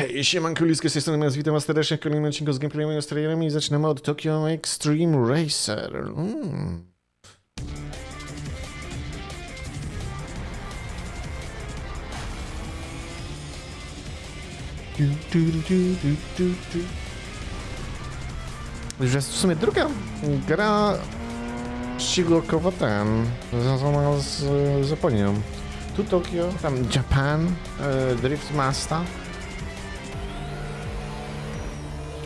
Hej, siemanko, Liskę z tej strony, witam was serdecznie w kolejnym odcinku z gameplayem z trailerami i zaczynamy od Tokyo Extreme Racer. Już jest w sumie druga gra ścigórkowa związana z Japonią. Tu Tokyo, tam Japan, Drift Master.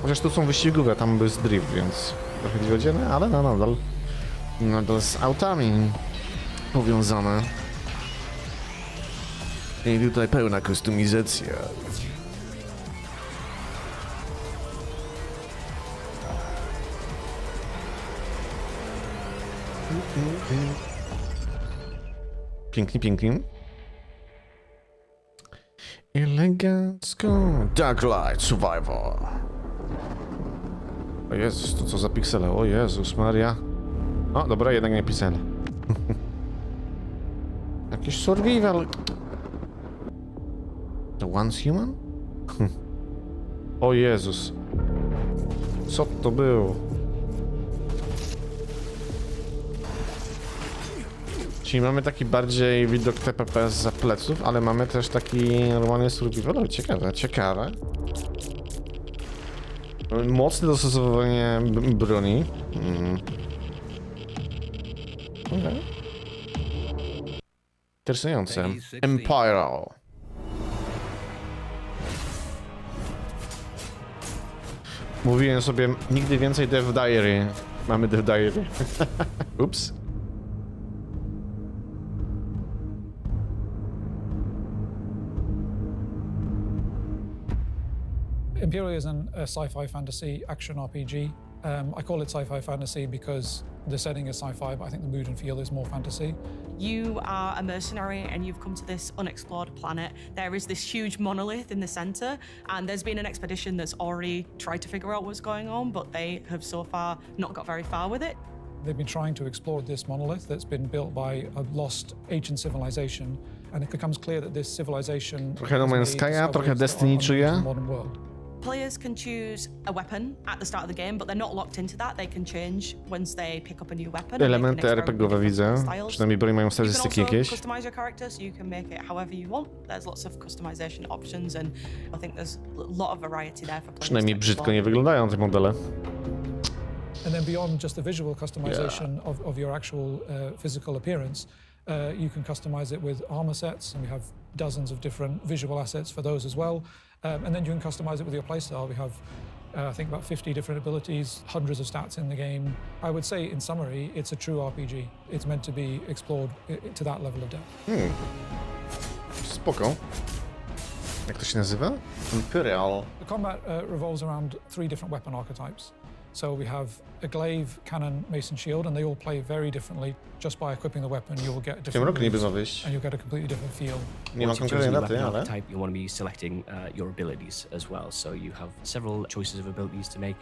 Chociaż tu są wyścigowe, tam jest drift, więc trochę dziwodzienne, ale no nadal z autami powiązane. I tutaj pełna kustomizacja. Pięknie, pięknie. Elegancko. Dark Light Survivor. O Jezus, to co za piksele? O Jezus Maria. O, dobra, jednak nie piksele. Jakiś survival. To Once Human? O Jezus. Co to było? Czyli mamy taki bardziej widok TPP za pleców, ale mamy też taki normalny survival. Ciekawe, ciekawe. Mocne dostosowanie broni. Okay. Interesujące. Empyreal. Mówiłem sobie, nigdy więcej Dev Diary. Mamy Dev Diary. Ups. Empyreal is a sci-fi fantasy action RPG. I call it sci-fi fantasy because the setting is sci-fi, but I think the mood and feel is more fantasy. You are a mercenary and you've come to this unexplored planet. There is this huge monolith in the center, and there's been an expedition that's already tried to figure out what's going on, but they have so far not got very far with it. They've been trying to explore this monolith that's been built by a lost ancient civilization, and it becomes clear that this civilization Trochę No Man's Sky'a, trochę Destiny czuję. Modern world. Players can choose a weapon at the start of the game, but they're not locked into that. They can change once they pick up a new weapon. Elementy RPG-owe widzę. Przynajmniej broń mają statystyki jakieś. Customize your character, so you can make it however you want. There's lots of customization options, and I think there's a lot of variety there for players. Przynajmniej brzydko nie wyglądają te modele. And then beyond just the visual customization of your actual physical appearance, you can customize it with armor sets, and we have dozens of different visual assets for those as well. And then you can customize it with your playstyle. We have, I think, about 50 different abilities, hundreds of stats in the game. I would say, in summary, it's a true RPG. It's meant to be explored to that level of depth. Spoko. Jak to się nazywa? Empyreal. The combat revolves around 3 different weapon archetypes. So we have a glaive, cannon, mace and shield, and they all play very differently. Just by equipping the weapon, you will get W tym roku niby ma moves, wyjść. and you'll get a completely different feel. Nie ma konkretnej daty, ale... type, you want to be selecting your abilities as well. So you have several choices of abilities to make.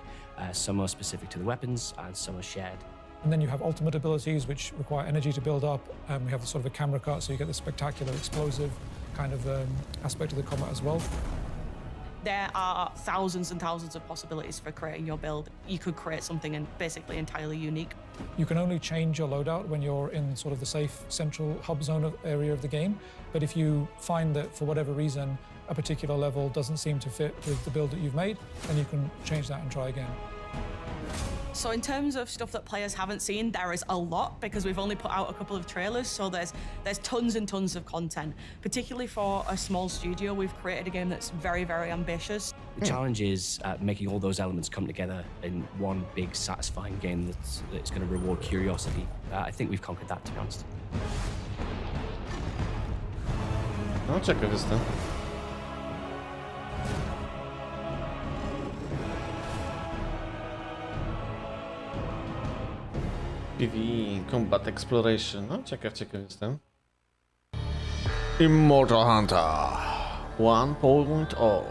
Some are specific to the weapons, and some are shared. And then you have ultimate abilities, which require energy to build up. We have sort of a camera cut, so you get the spectacular, explosive kind of aspect of the combat as well. There are thousands and thousands of possibilities for creating your build. You could create something basically entirely unique. You can only change your loadout when you're in sort of the safe central hub zone area of the game. But if you find that for whatever reason a particular level doesn't seem to fit with the build that you've made, then you can change that and try again. So in terms of stuff that players haven't seen, there is a lot because we've only put out a couple of trailers, so there's tons and tons of content. Particularly for a small studio, we've created a game that's very, very ambitious. The challenge is making all those elements come together in one big, satisfying game that's going to reward curiosity. I think we've conquered that, to be honest. No, ciekaw jestem. PvE, Combat Exploration, no ciekaw jestem. Immortal Hunter 1.0.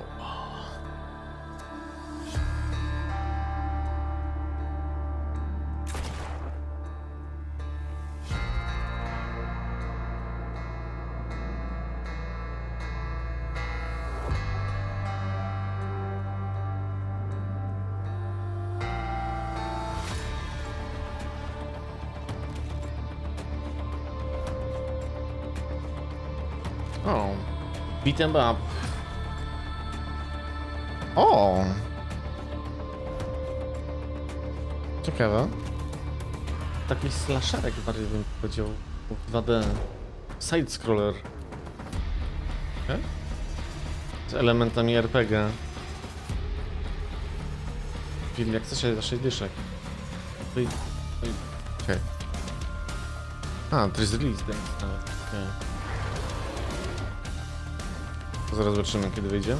Beat 'em up. O! Ciekawe. Taki slasherek bardziej bym powiedział. 2D. Side-scroller. Okay. Z elementami RPG. Film jak chce się 6 dyszek. Okej. A, to jest release date. Okay. To zaraz zobaczymy, kiedy wyjdzie.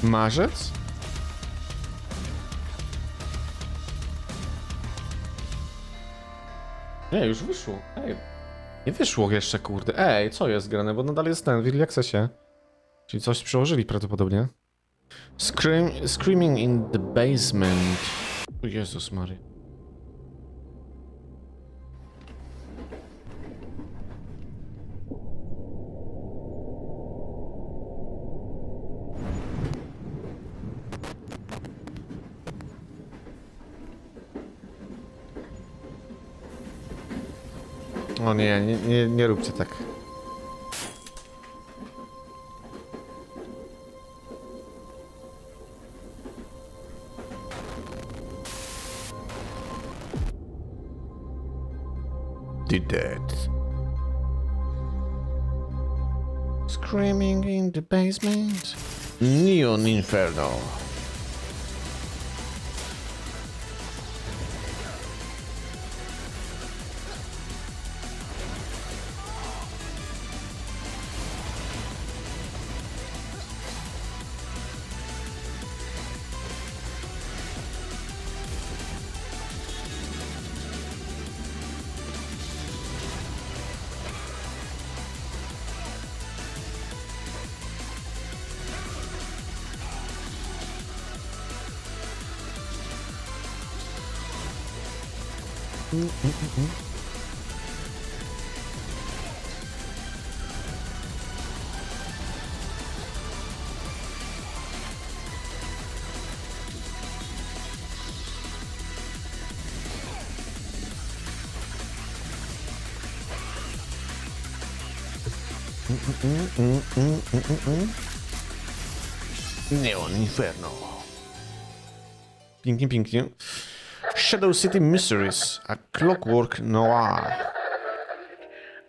Marzec? Nie, już wyszło. Ej. Nie wyszło jeszcze, kurde. Ej, co jest grane? Bo nadal jest ten w Early Accessie. Czyli coś przełożyli prawdopodobnie. Screaming in the basement. O Jezus Maria. O nie róbcie tak. The dead. Screaming in the basement. Neon Inferno. Neon Inferno. Pięknie, pięknie. Shadow City Mysteries, a clockwork noir.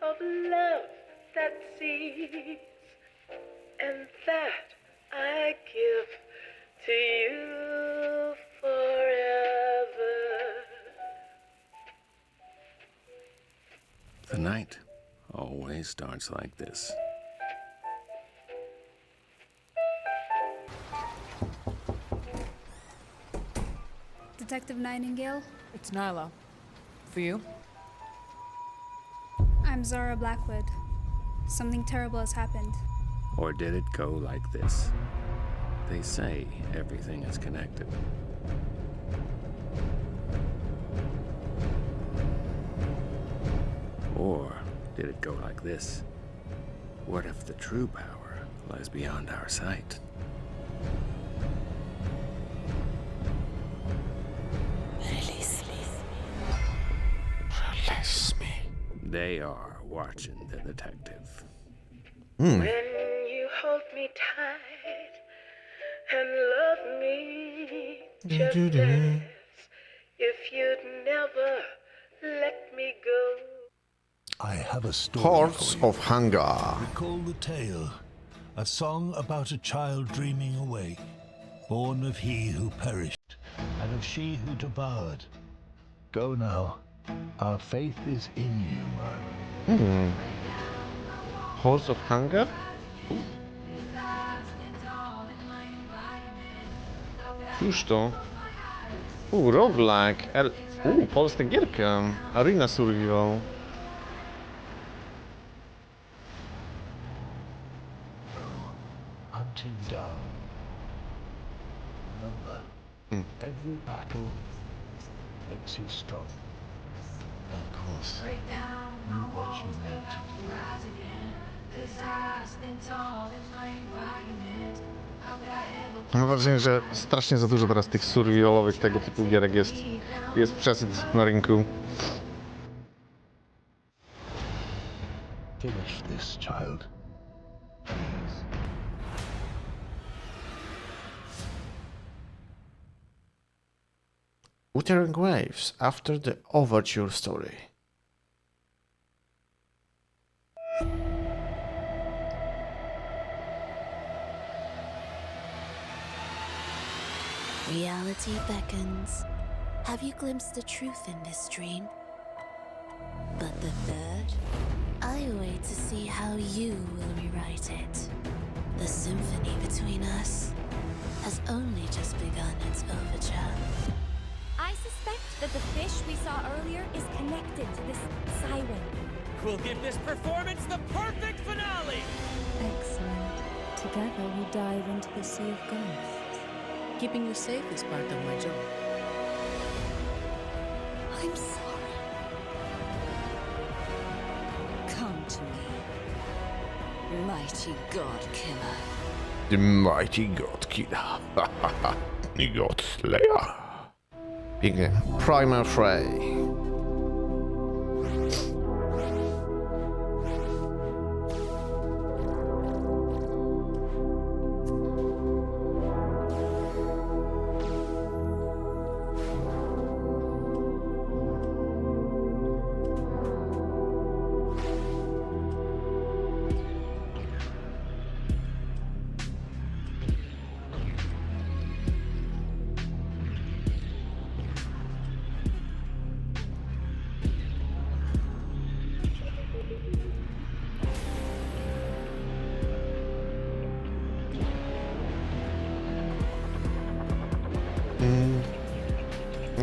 Of love that sees, and that I give to you forever. The night always starts like this. Detective Nightingale, It's Nyla. For you? I'm Zara Blackwood. Something terrible has happened. Or did it go like this? They say everything is connected. Or did it go like this? What if the true power lies beyond our sight? Release me. They are watching the detective. When you hold me tight and love me just as if you'd never let me go. I have a story Hordes for you. of Hunger. Recall the tale, a song about a child dreaming awake, born of he who perished and of she who devoured. Go now. Our faith is in you, man. Hordes of Hunger? Cóż to? Roguelike. Polska gierka. Arena Survival. Hunting down. Remember, every battle makes you strong. Of course, you what you meant. Mam wrażenie, że strasznie za dużo teraz tych survivalowych tego typu gierek jest przesyt na rynku. Finish this, child. Please. Wuthering Waves after the overture story. Reality beckons. Have you glimpsed the truth in this dream? But the third? I wait to see how you will rewrite it. The symphony between us has only just begun its overture. I suspect that the fish we saw earlier is connected to this siren. We'll give this performance the perfect finale! Excellent. Together we dive into the sea of ghosts. Keeping you safe is part of my job. I'm sorry. Come to me, mighty god killer. The mighty God Killer. God Slayer. Pięknie. Primal Fray.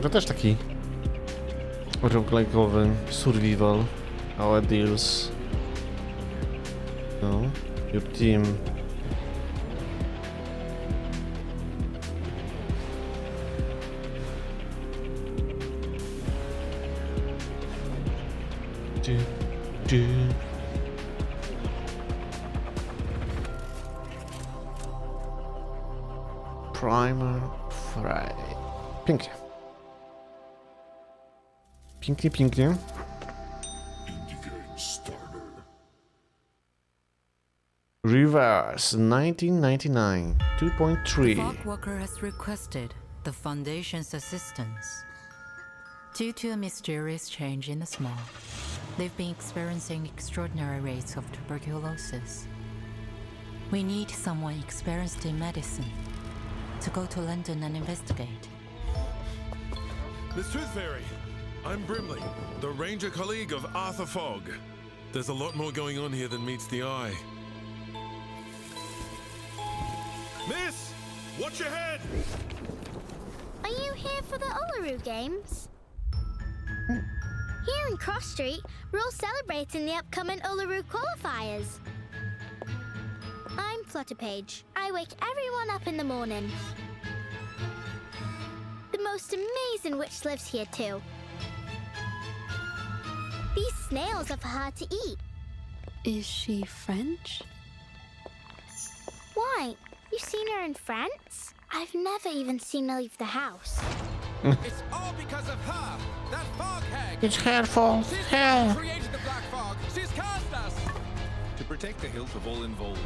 To też taki roguelike'owy survival, our deals. No, your team. Primal Fray. Pięknie. Pięknie, pięknie. Reverse 1999 2.3. Fogwalker has requested the Foundation's assistance. Due to a mysterious change in the small, they've been experiencing extraordinary rates of tuberculosis. We need someone experienced in medicine to go to London and investigate. Miss Tooth Fairy, I'm Brimley, the ranger colleague of Arthur Fogg. There's a lot more going on here than meets the eye. Miss! Watch your head! Are you here for the Uluru Games? Here in Cross Street, we're all celebrating the upcoming Uluru qualifiers. I'm Flutterpage. I wake everyone up in the morning. The most amazing witch lives here too. These snails are for her to eat. Is she French? Why? You've seen her in France? I've never even seen her leave the house. It's all because of her! That fog hag! It's her fault. She's Her. created the black fog! She's caused us! To protect the health of all involved,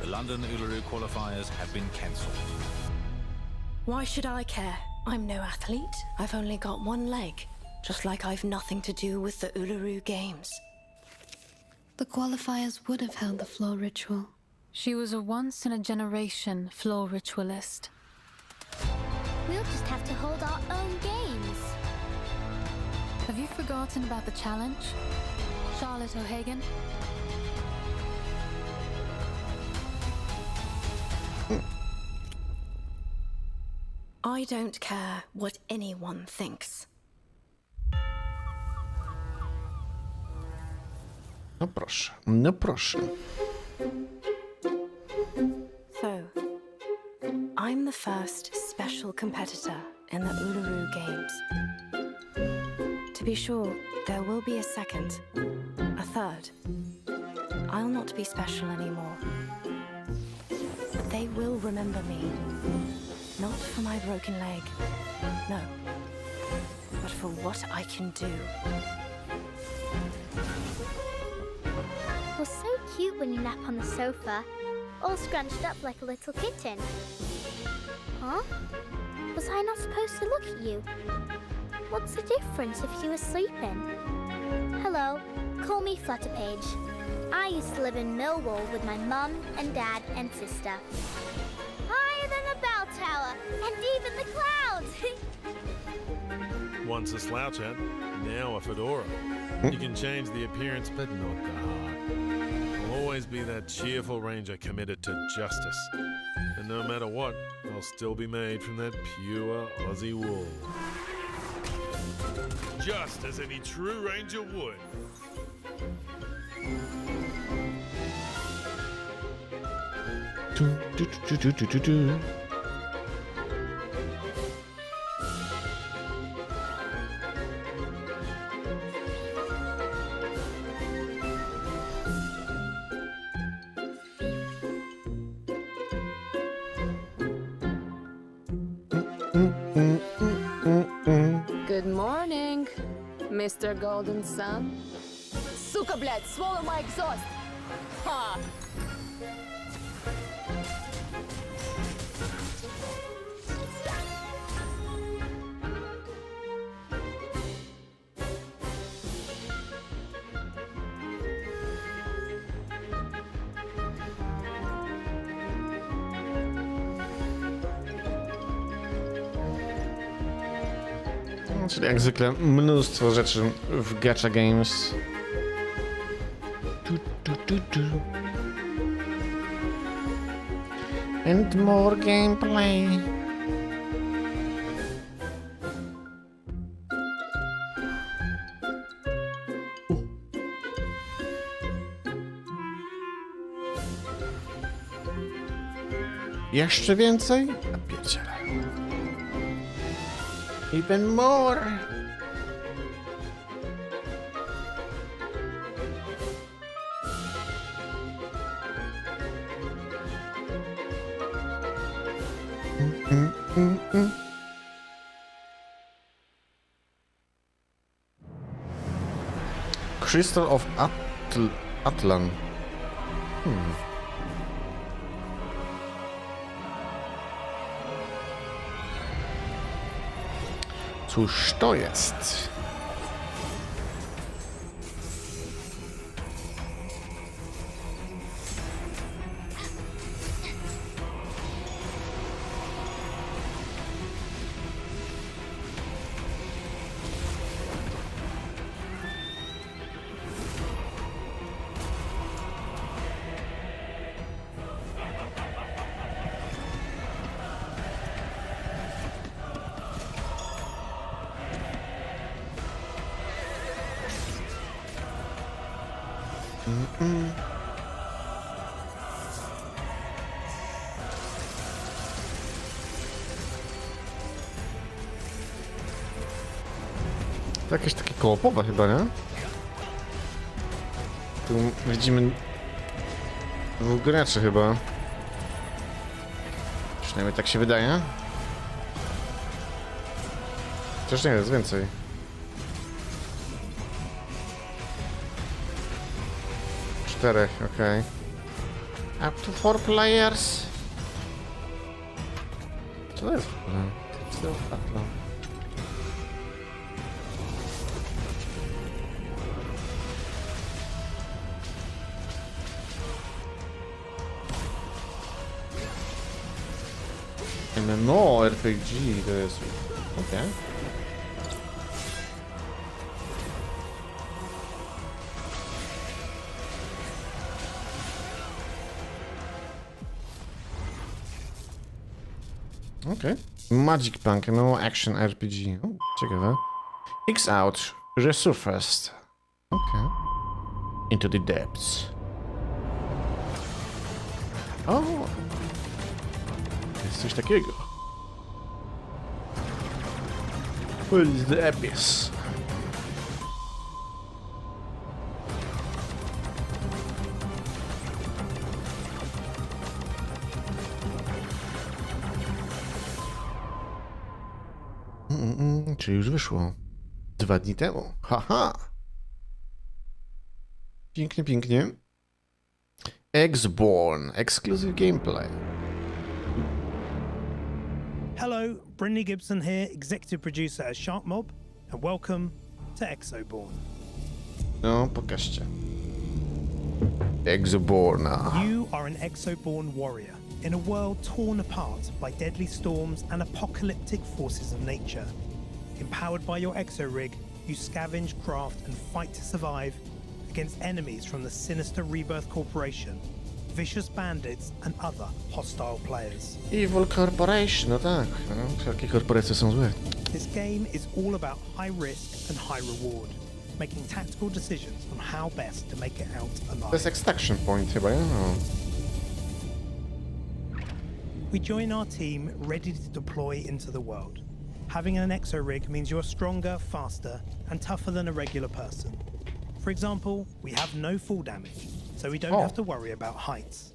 the London Uluru qualifiers have been cancelled. Why should I care? I'm no athlete. I've only got one leg. Just like I've nothing to do with the Uluru Games. The qualifiers would have held the floor ritual. She was a once-in-a-generation floor ritualist. We'll just have to hold our own games. Have you forgotten about the challenge? Charlotte O'Hagan? I don't care what anyone thinks. No proszę, no proszę. So, I'm the first special competitor in the Uluru Games. To be sure, there will be a second, a third. I'll not be special anymore. they will remember me. Not for my broken leg, no, but for what I can do. You're so cute when you nap on the sofa, all scrunched up like a little kitten. Huh? Was I not supposed to look at you? What's the difference if you were sleeping? Hello, call me Flutterpage. I used to live in Millwall with my mum and dad and sister. Higher than a bell tower, and even the clouds! Once a slouch hat, now a fedora. You can change the appearance, but not the heart. I'll always be that cheerful ranger committed to justice. And no matter what, I'll still be made from that pure Aussie wool. Just as any true ranger would. Good morning, Mr. Golden Sun. Сука, блядь, swallow my exhaust! Ha! Czyli jak zwykle mnóstwo rzeczy w gacha games. And more gameplay. Jeszcze więcej? Ja pierdzielę. Even more. Crystal of Atlan. Cóż to jest? To jakieś takie koopowe chyba, nie? Tu widzimy dwóch graczy chyba. Przynajmniej tak się wydaje. Chociaż nie, jest więcej. Czterech, okej. Up to 4 players. Co to jest w ogóle? MMO RPG to jest... okej. Okej. Magic Punk, MMO Action RPG. O, ciekawe. X-iout, Resurfaced. Okej. Into the Depths. O! Jest coś takiego. What is the Abyss? Czy już wyszło? 2 dni temu. Haha! Pięknie, pięknie. Exoborne. Exclusive gameplay. Hello, Brindley Gibson here, executive producer at Sharp Mob, and welcome to Exoborne. No, pokażcie. Exoborna. You are an Exoborne warrior in a world torn apart by deadly storms and apocalyptic forces of nature. Empowered by your exo-rig, you scavenge, craft, and fight to survive against enemies from the sinister Rebirth Corporation, vicious bandits, and other hostile players. Evil Corporation, no tak. No, wszelkie korporacje są złe. This game is all about high risk and high reward, making tactical decisions on how best to make it out alive. To jest extraction point chyba, nie? No. We join our team ready to deploy into the world. Having an exo-rig means you're stronger, faster, and tougher than a regular person. For example, we have no fall damage, so we don't have to worry about heights.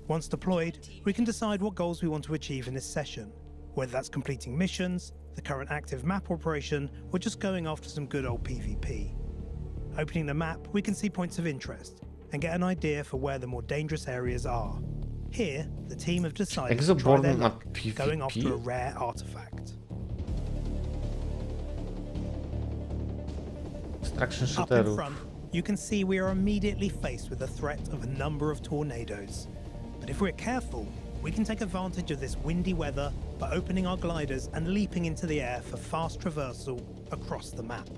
Once deployed, we can decide what goals we want to achieve in this session, whether that's completing missions, the current active map operation, or just going after some good old PvP. Opening the map, we can see points of interest and get an idea for where the more dangerous areas are. Here, the team have decided to try their luck, going after a rare artifact. Up in front, you can see we are immediately faced with the threat of a number of tornadoes. But if we're careful, we can take advantage of this windy weather by opening our gliders and leaping into the air for fast traversal across the map.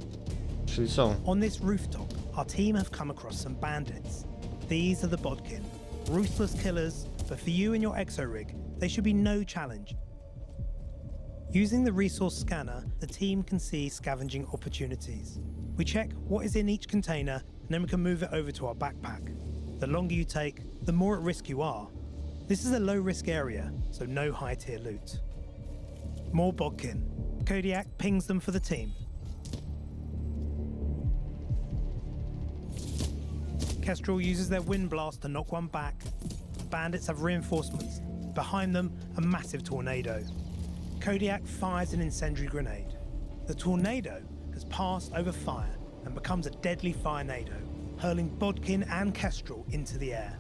On this rooftop, our team have come across some bandits. These are the Bodkin, ruthless killers, but for you and your exo-rig, they should be no challenge. Using the resource scanner, the team can see scavenging opportunities. We check what is in each container, and then we can move it over to our backpack. The longer you take, the more at risk you are. This is a low-risk area, so no high-tier loot. More Bodkin. Kodiak pings them for the team. Kestrel uses their wind blast to knock one back. Bandits have reinforcements. Behind them, a massive tornado. Kodiak fires an incendiary grenade. The tornado has passed over fire and becomes a deadly firenado, hurling Bodkin and Kestrel into the air.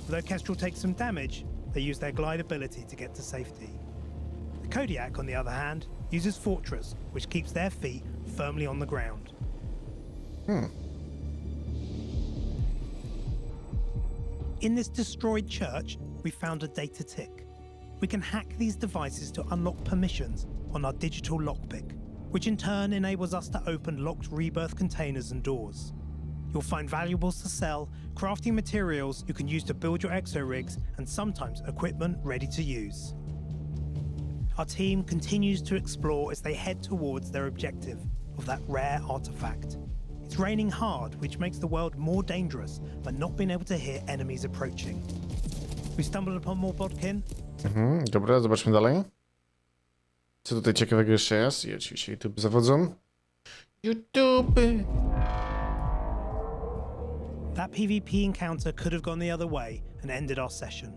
Although Kestrel takes some damage, they use their glide ability to get to safety. The Kodiak, on the other hand, uses Fortress, which keeps their feet firmly on the ground. In this destroyed church, we found a data tick. We can hack these devices to unlock permissions on our digital lockpick, which in turn enables us to open locked Rebirth containers and doors. You'll find valuables to sell, crafting materials you can use to build your exo-rigs, and sometimes equipment ready to use. Our team continues to explore as they head towards their objective of that rare artifact. It's raining hard, which makes the world more dangerous by not being able to hear enemies approaching. We stumbled upon more Bodkin. Dobra, zobaczmy dalej. Co tutaj ciekawego jeszcze jest? I oczywiście YouTube zawodzą. YouTube! That PvP encounter could have gone the other way and ended our session.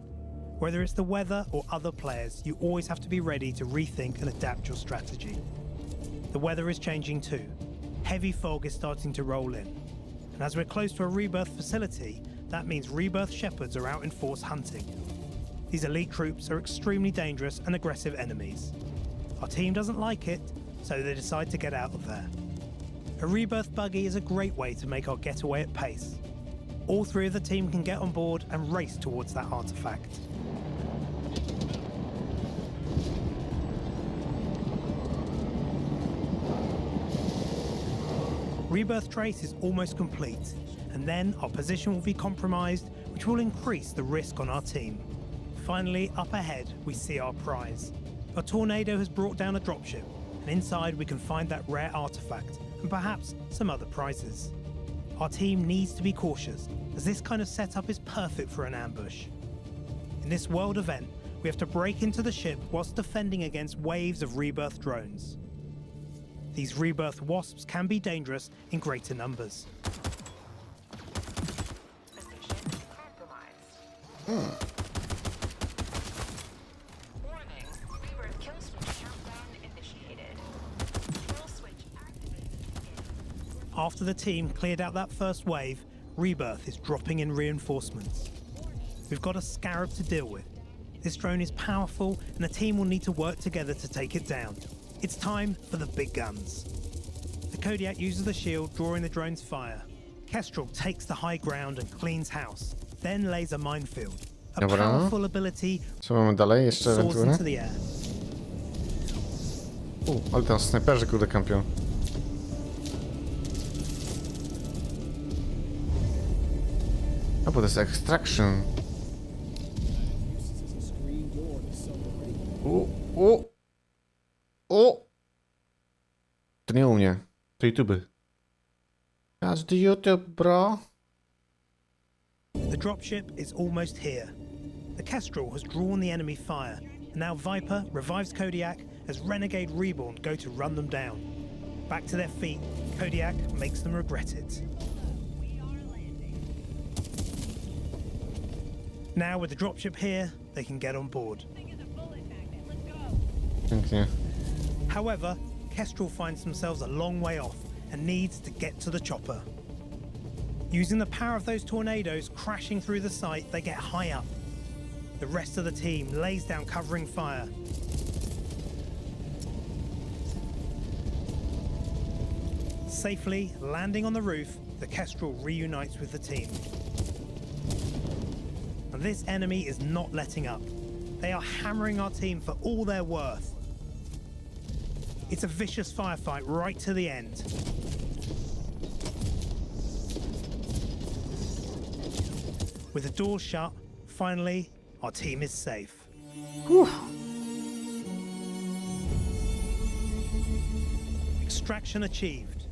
Whether it's the weather or other players, you always have to be ready to rethink and adapt your strategy. The weather is changing too. Heavy fog is starting to roll in. And as we're close to a Rebirth facility, that means Rebirth shepherds are out in force hunting. These elite troops are extremely dangerous and aggressive enemies. Our team doesn't like it, so they decide to get out of there. A Rebirth buggy is a great way to make our getaway at pace. All three of the team can get on board and race towards that artifact. Rebirth trace is almost complete, and then our position will be compromised, which will increase the risk on our team. Finally, up ahead, we see our prize. A tornado has brought down a dropship, and inside we can find that rare artifact, and perhaps some other prizes. Our team needs to be cautious, as this kind of setup is perfect for an ambush. In this world event, we have to break into the ship whilst defending against waves of Rebirth drones. These Rebirth wasps can be dangerous in greater numbers. After the team cleared out that first wave, Rebirth is dropping in reinforcements. We've got a scarab to deal with. This drone is powerful, and the team will need to work together to take it down. It's time for the big guns. The Kodiak uses the shield, drawing the drone's fire. Kestrel takes the high ground and cleans house, then lays a minefield. A powerful ability Co mamy dalej? Jeszcze soars ewentualnie? into the air. Ale tam snajperzy kurde kampią. A, bo to jest extraction. O! To nie u mnie. To YouTube. That's the YouTube, bro. The dropship is almost here. The Kestrel has drawn the enemy fire, and now Viper revives Kodiak as Renegade Reborn go to run them down. Back to their feet, Kodiak makes them regret it. Now with the dropship here, they can get on board. Pięknie. However, Kestrel finds themselves a long way off and needs to get to the chopper. Using the power of those tornadoes crashing through the site, they get high up. The rest of the team lays down covering fire. Safely landing on the roof, the Kestrel reunites with the team. And this enemy is not letting up. They are hammering our team for all they're worth. It's a vicious firefight right to the end. With the doors shut, finally, our team is safe. Whew. Extraction achieved.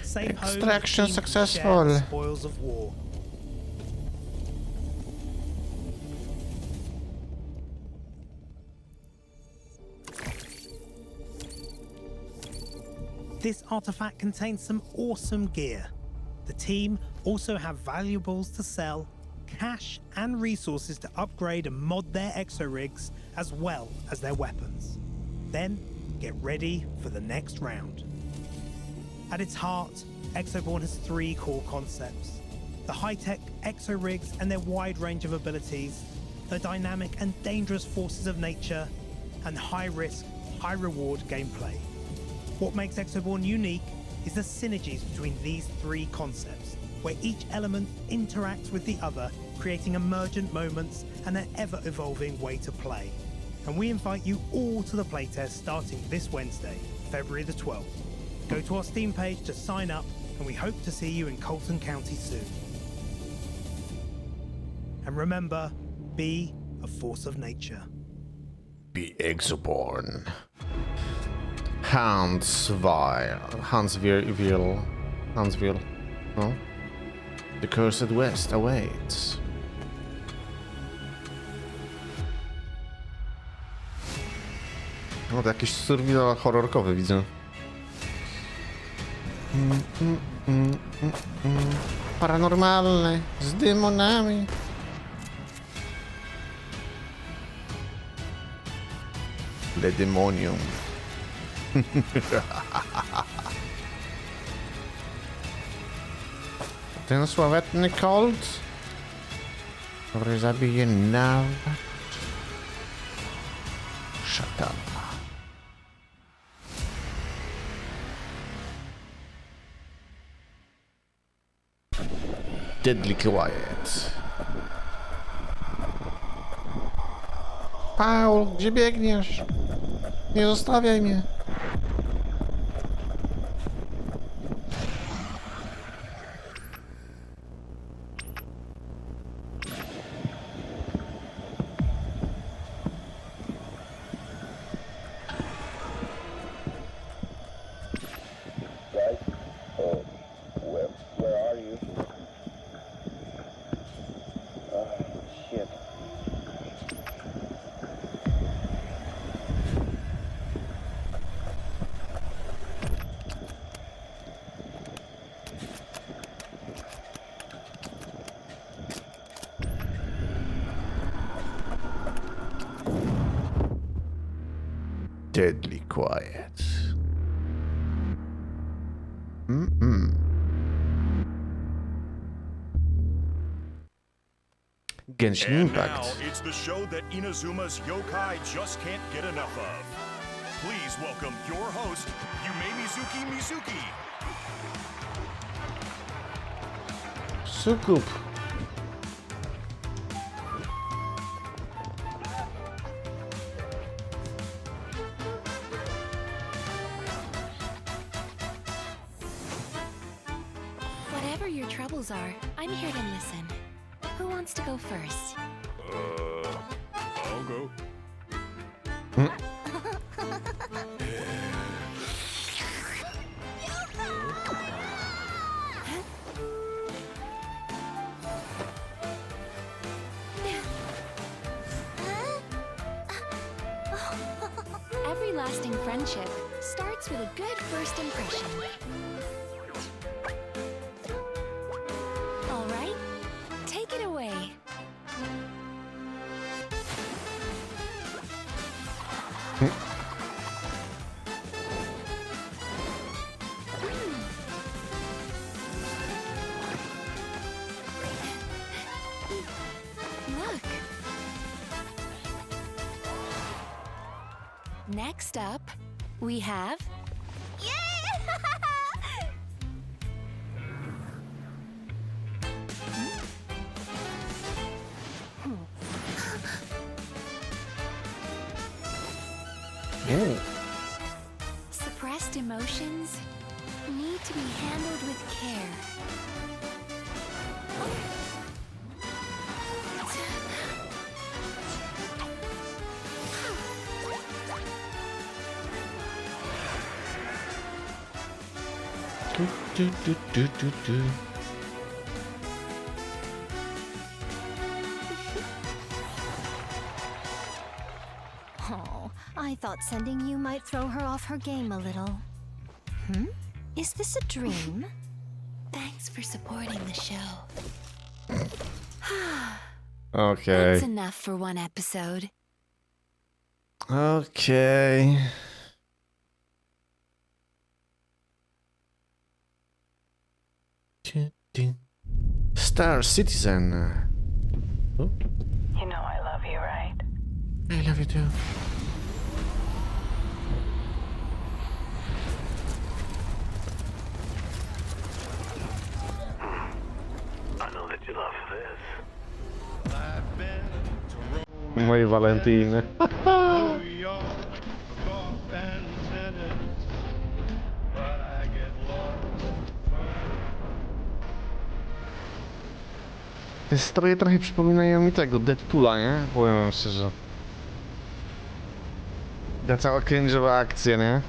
Safe Extraction home, successful. share spoils of war. This artifact contains some awesome gear. The team also have valuables to sell, cash and resources to upgrade and mod their exo rigs as well as their weapons. Then get ready for the next round. At its heart, Exoborne has three core concepts: the high-tech exo rigs and their wide range of abilities, the dynamic and dangerous forces of nature, and high-risk, high-reward gameplay. What makes Exoborne unique is the synergies between these three concepts, where each element interacts with the other, creating emergent moments and an ever-evolving way to play. And we invite you all to the playtest starting this Wednesday, February the 12th. Go to our Steam page to sign up, and we hope to see you in Colton County soon. And remember, be a force of nature. Be Exoborne. Huntsville. No? The Cursed West awaits. No to jakiś survival horrorkowy widzę. Paranormalne, z demonami. Le demonium. Ten sławetny Colt, który zabije nawet. Shut up. Deadly Quiet. Paul, gdzie biegniesz? Nie zostawiaj mnie. Deadly Quiet. Genshin And Impact. now it's the show that Inazuma's yokai just can't get enough of. Please welcome your host, Yume Mizuki. Sukup. Whatever your troubles are, I'm here to listen. Who wants to go first? I'll go. Every lasting friendship starts with a good first impression. All right, take it away. Look. Next up, we have... Oh. Suppressed emotions need to be handled with care. Do. Oh, I thought sending you might throw her off her game a little. Is this a dream? Thanks for supporting the show. Okay. That's enough for one episode. Okay. Star Citizen. Oh, You know I love you, right? I love you too. I know that you love this. Moje Valentiny. Te stroje trochę przypominają mi tego, Deadpoola, nie? Powiem wam szczerze. Ta cała cringe'owa akcja, nie?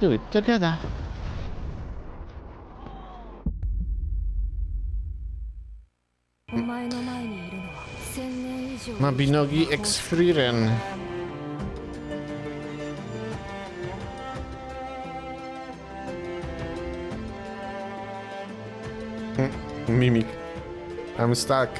Do it together. Mabinogi X-Freeren. Mimik. I'm stuck.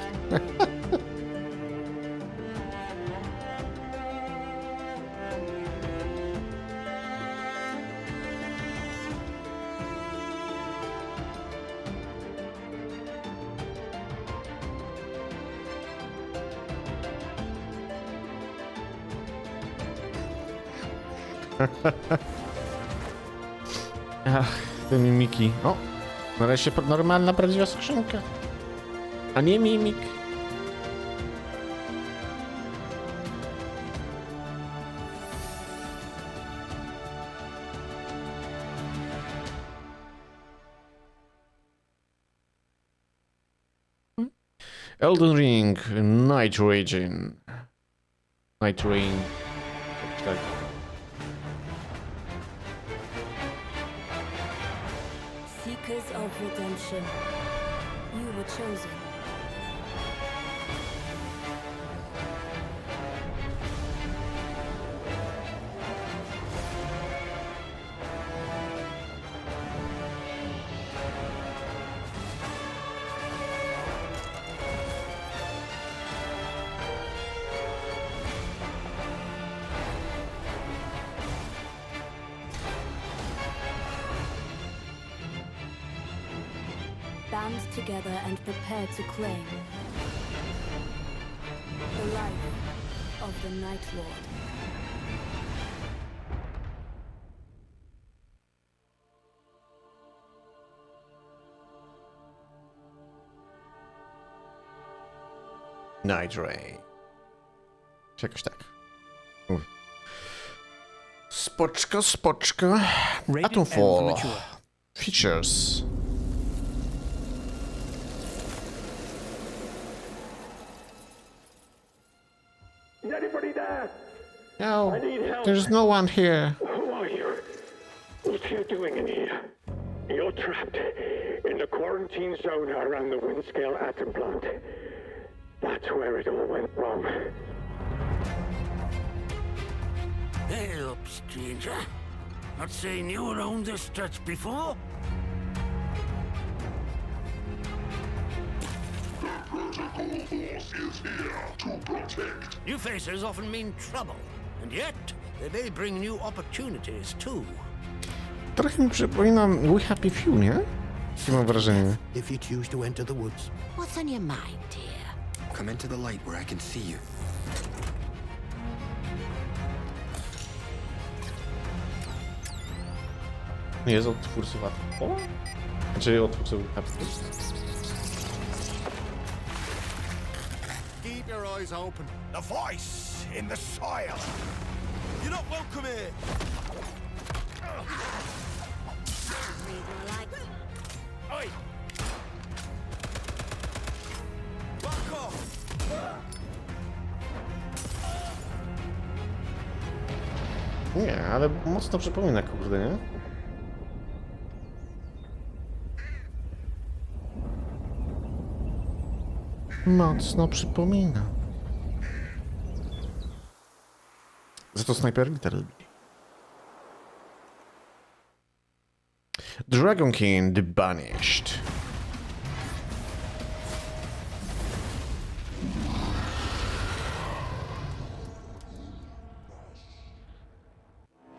Ach, te mimiki. O, nareszcie normalna, prawdziwa skrzynka. A nie mimik. Elden Ring, Nightreign. Nightreign. Tak. Seekers of redemption, you were chosen. band together and prepare to claim the life of the Night Lord. Nightreign. Czy jakoś tak. Spoczko, spoczko. Atomfall. Features. Is anybody there? No, I need help. there's no one here. Who are you? What are you doing in here? You're trapped in the quarantine zone around the Windscale atom plant. That's where it all went wrong. Hey up, stranger. Not seen you around this stretch before? The protocol force is here to protect. New faces often mean trouble, and yet they may bring new opportunities too. Trochę mi przypomina We Happy Few, nie? Mam wrażenie. If you choose to enter the woods. What's on your mind, dear? Come into the light where I can see you. Nie jest od twórców Atomfall? Znaczy od twórców Happy Few. Keep your eyes open. The voice in the soil. You're not welcome here. Oi! Back off. Nie, ale mocno przypomina, kurde, nie? Mocno przypomina. Za to snajper literalnie. Dragon King the Banished.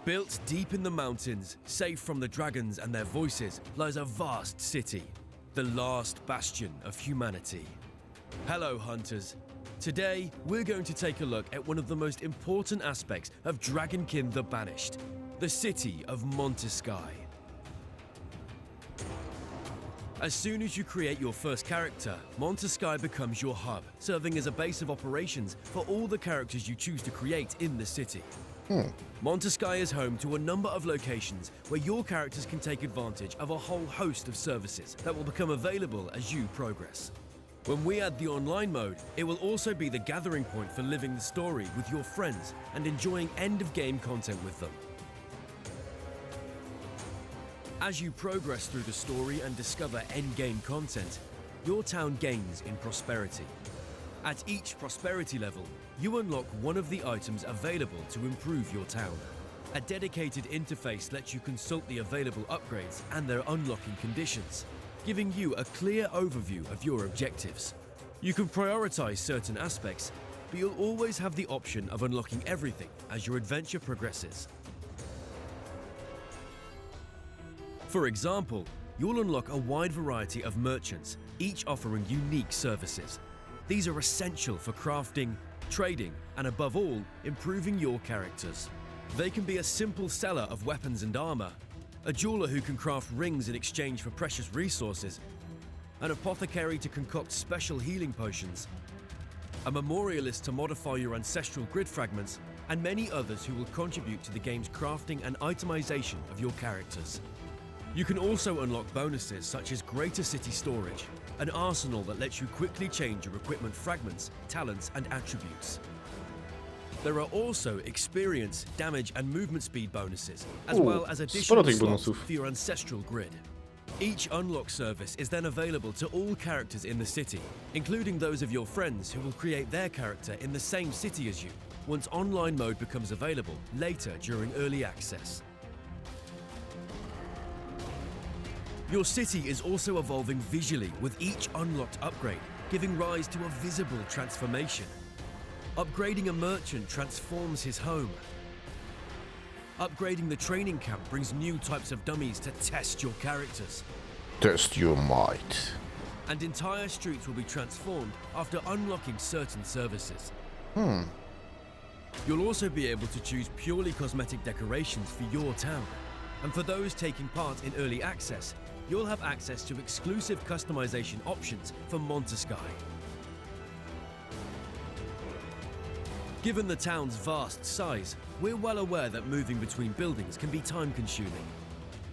Built deep in the mountains, safe from the dragons and their voices, lies a vast city, the last bastion of humanity. Hello, hunters. Today, we're going to take a look at one of the most important aspects of Dragonkin the Banished, the city of Montesky. As soon as you create your first character, Montesky becomes your hub, serving as a base of operations for all the characters you choose to create in the city. Montesky is home to a number of locations where your characters can take advantage of a whole host of services that will become available as you progress. When we add the online mode, it will also be the gathering point for living the story with your friends and enjoying end-of-game content with them. As you progress through the story and discover end-game content, your town gains in prosperity. At each prosperity level, you unlock one of the items available to improve your town. A dedicated interface lets you consult the available upgrades and their unlocking conditions, giving you a clear overview of your objectives. You can prioritize certain aspects, but you'll always have the option of unlocking everything as your adventure progresses. For example, you'll unlock a wide variety of merchants, each offering unique services. These are essential for crafting, trading, and above all, improving your characters. They can be a simple seller of weapons and armor, a jeweler who can craft rings in exchange for precious resources, an apothecary to concoct special healing potions, a memorialist to modify your ancestral grid fragments, and many others who will contribute to the game's crafting and itemization of your characters. You can also unlock bonuses such as greater city storage, an arsenal that lets you quickly change your equipment fragments, talents, and attributes. There are also experience, damage, and movement speed bonuses, as well as additional slots for your ancestral grid. Each unlock service is then available to all characters in the city, including those of your friends who will create their character in the same city as you, once online mode becomes available later during early access. Your city is also evolving visually with each unlocked upgrade, giving rise to a visible transformation. Upgrading a merchant transforms his home. Upgrading the training camp brings new types of dummies to test your characters. Test your might. and entire streets will be transformed after unlocking certain services. You'll also be able to choose purely cosmetic decorations for your town. And for those taking part in early access, you'll have access to exclusive customization options for Montesky. Given the town's vast size, we're well aware that moving between buildings can be time-consuming.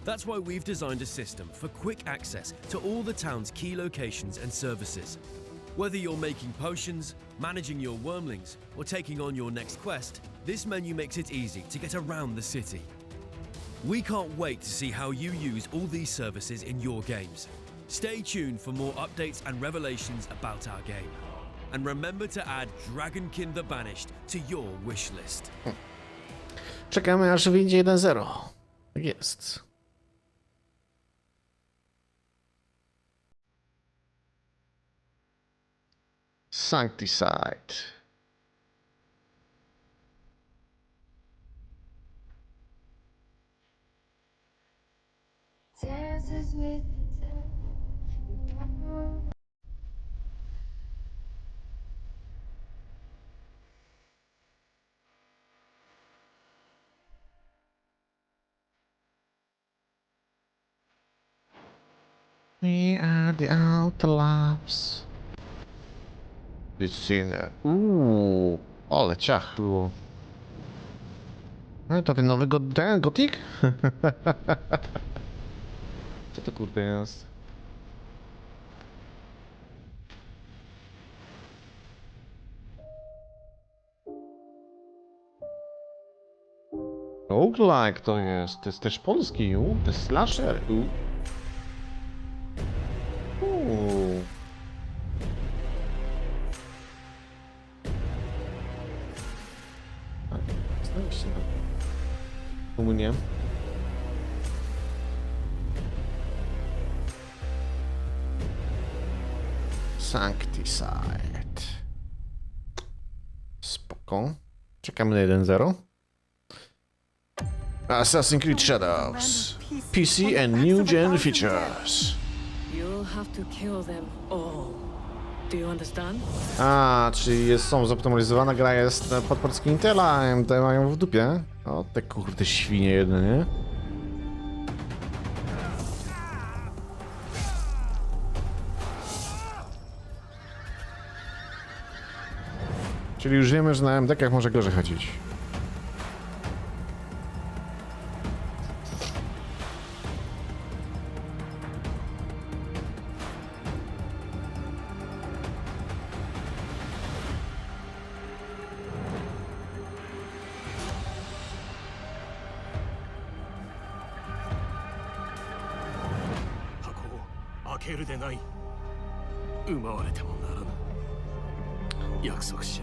That's why we've designed a system for quick access to all the town's key locations and services. Whether you're making potions, managing your wormlings, or taking on your next quest, this menu makes it easy to get around the city. We can't wait to see how you use all these services in your games. Stay tuned for more updates and revelations about our game. And remember to add Dragonkin the Banished to your wish list. Czekamy aż wyjdzie 1.0. Tak jest. Sancticide. We are the Outlaws. Wycinę. Ale ciach było. No to ten nowy Gothic? Co to kurde jest? Roguelike to jest. To jest też polski, to jest slasher. U mnie. Sancticide. Spoko. Czekamy na 1.0. Assassin's Creed Shadows. PC and new gen features. You'll have to kill them all. Do you understand? Czyli są zoptymalizowana gra jest pod polski Intela, AMD mają w dupie. O, te kurde świnie jedne, nie? Czyli już wiemy, że na AMD-kach może gorzej chodzić.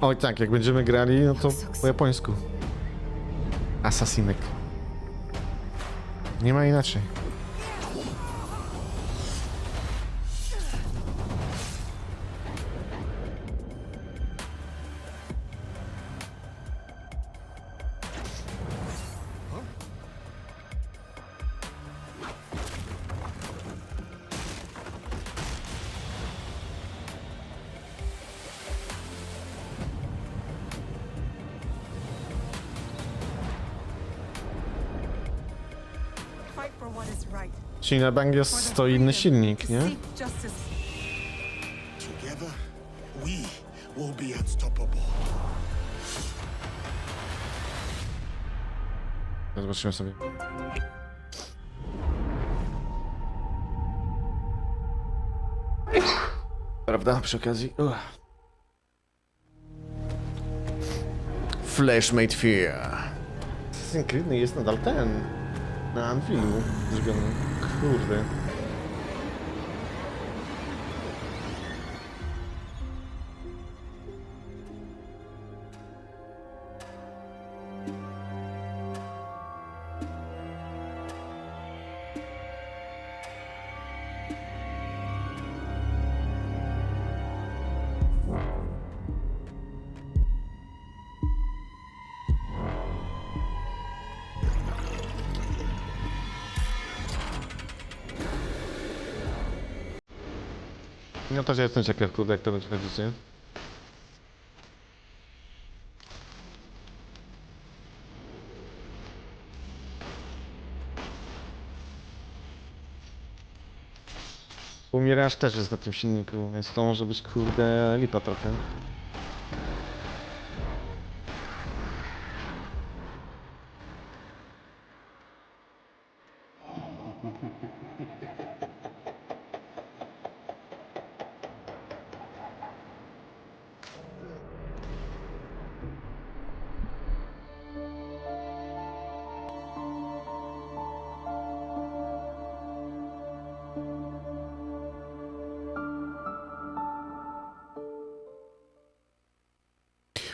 Oj tak, jak będziemy grali, no to po japońsku. Asasinek. Nie ma inaczej. Czyli na bank jest to inny silnik, nie? Together, we will be unstoppable. Zobaczymy sobie. Prawda? Przy okazji. Flesh made fear. Assassin's Creed jest nadal ten. Na Anvilu zrobiony. Kurde. No też ja jestem ciekaw, kurde, jak to będzie chodzić, nie? Umierasz też jest na tym silniku, więc to może być, kurde, lipa trochę.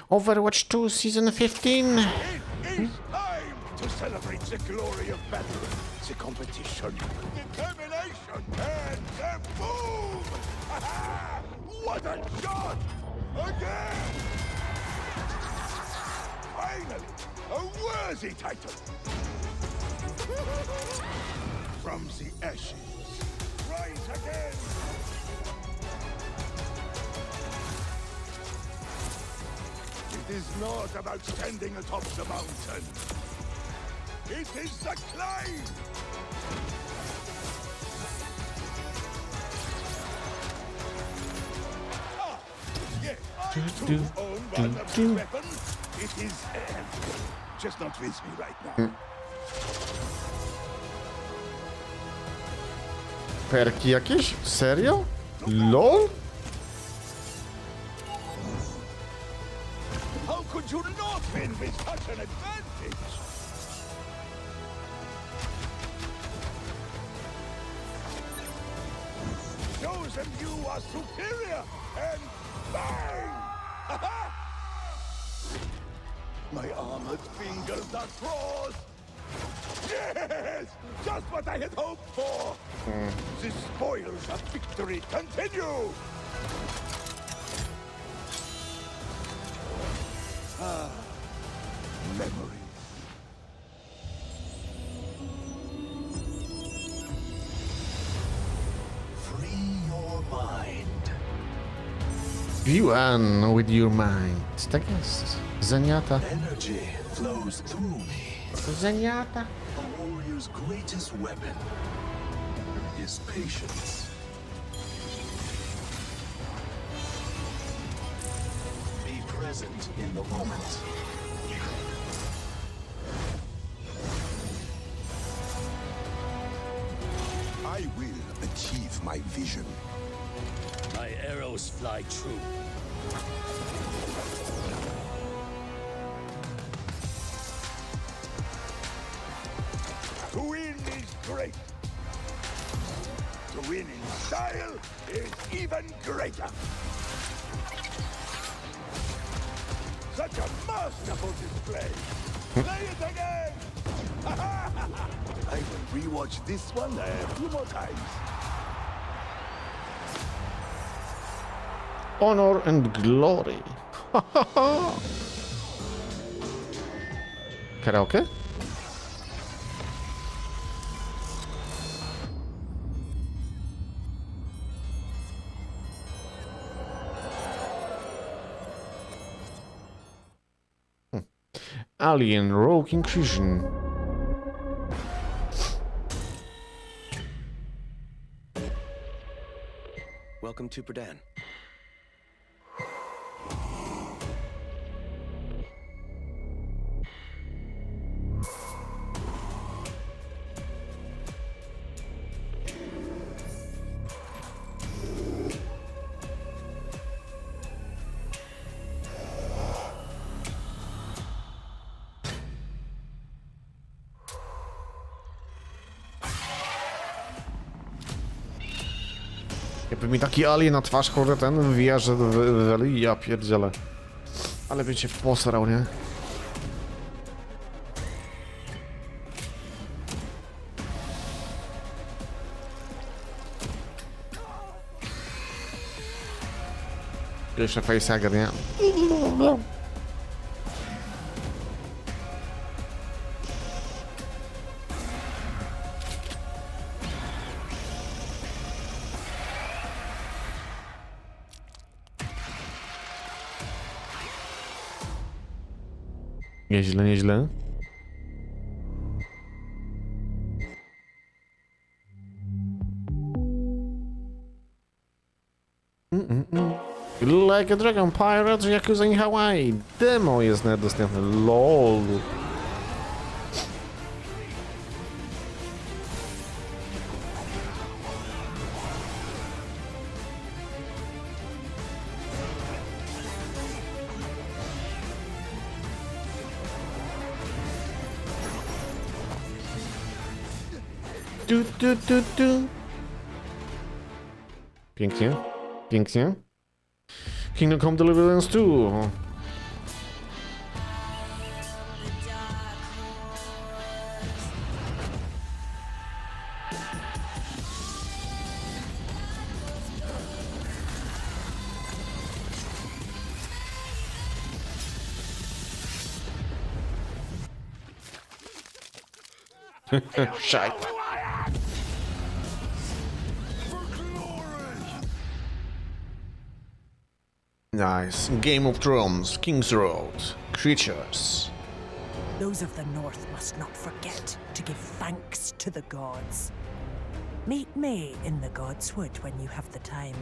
Overwatch 2 Season 15. It is time to celebrate the glory of battle, the competition, determination, and the boom! What a shot! Again! Finally, a worthy title! From the ashes, rise again! It is not about standing atop the mountain. It is the climb! Ah, yes, I too own one of these weapons. It is just not with me right now. Perki jakieś? Serio? LOL? How could you not win with such an advantage? Shows them you are superior, and bang! My armored fingers are crossed! Yes! Just what I had hoped for! The spoils of victory continue! Ah, memories. Free your mind. Be one with your mind. Tak jest. Zeniata. Energy flows through me. Zeniata. A warrior's greatest weapon is patience. Be present in the moment. I will achieve my vision. My arrows fly true. To win is great. To win in style is even greater. Such a masterful display. Play it again. I will rewatch this one a few more times. Honor and glory. Karaoke? Alien Rogue Inclusion. Welcome to Predan. Jakby mi taki alien na twarz, kurde, ten wjeżdża do ja pierdzielę. Ale bym cię posrał, nie? Jeszcze facehugger, nie? Nieźle, nieźle. Like a Dragon Pirate, Yakuza in Hawaii. Demo jest nawet dostępne. LOL. Du. Pięknie, pięknie. Kingdom Come Deliverance 2. Shite. Nice. Game of Thrones, King's Road, creatures. Those of the north must not forget to give thanks to the gods. Meet me in the God's Wood when you have the time.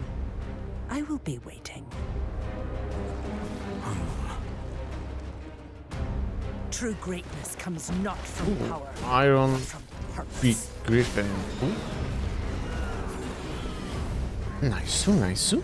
I will be waiting. True greatness comes not from power, Iron but from purpose. Big Griffin. Nice, nice.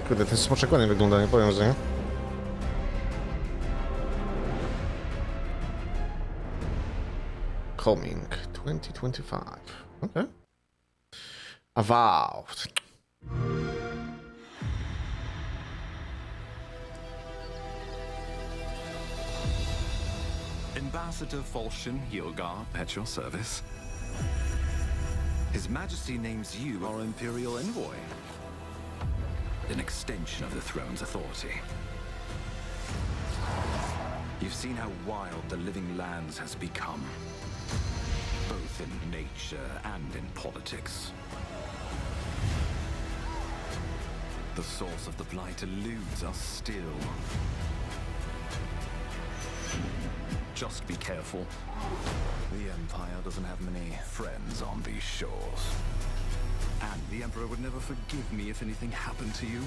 Kurde, ten smoczek ładnie wygląda, nie powiem, że nie? Coming 2025. Okay. Avowed. Ambassador Volshin Yilgar at your service. His Majesty names you our Imperial envoy. An extension of the throne's authority. You've seen how wild the living lands has become, both in nature and in politics. The source of the blight eludes us still. Just be careful. The Empire doesn't have many friends on these shores. And the Emperor would never forgive me if anything happened to you.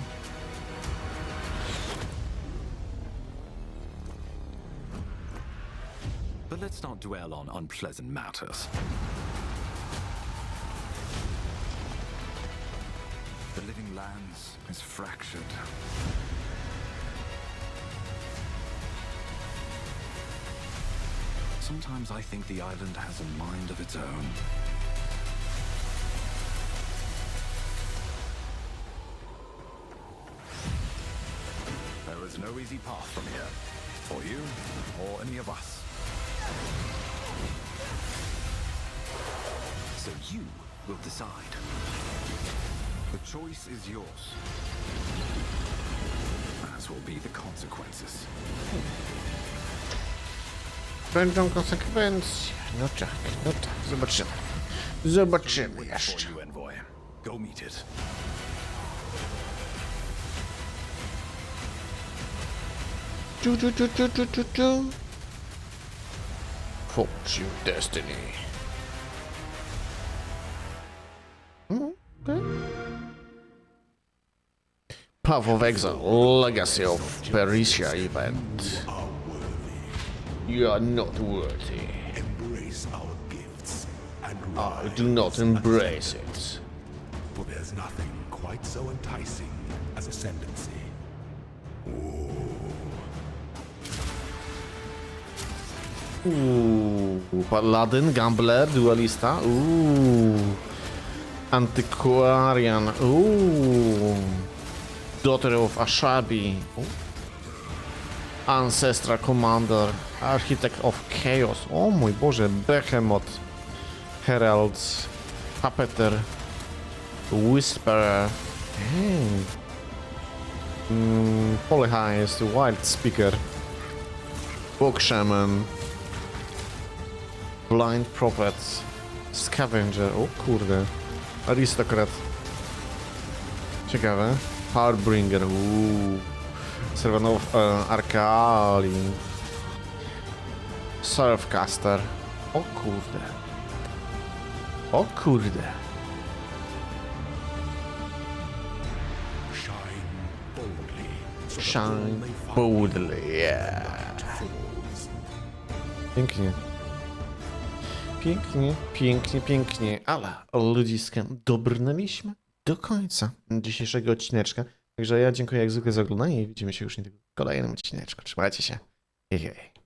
But let's not dwell on unpleasant matters. The living lands is fractured. Sometimes I think the island has a mind of its own. There is no easy path from here, for you or any of us. So you will decide. The choice is yours, as will be the consequences. Będą konsekwencje. No tak, no tak. Zobaczymy. Zobaczymy jeszcze. Go meet it. Forge your destiny. Okay. Path of Exile, Legacy of Perisia event. You are not worthy. Embrace our gifts and I do not embrace it. For there's nothing quite so enticing as ascendancy. Paladin, Gambler, Dualista. Antiquarian. Daughter of Ashabi. Ancestral Commander. Architect of Chaos. O mój Boże, Behemoth. Heralds. Puppeter. Whisperer. Polyheist. Wild Speaker. Book Shaman. Blind Prophet. Scavenger. O kurde. Aristokrat. Ciekawe. Powerbringer. Servant of Arcali. Surfcaster. O kurde. O kurde. Shine boldly. Yeah. Pięknie. Pięknie, pięknie, pięknie, ale ludziska, dobrnęliśmy do końca dzisiejszego odcineczka. Także ja dziękuję jak zwykle za oglądanie i widzimy się już niedługo w kolejnym odcineczku. Trzymajcie się. Hej, hej.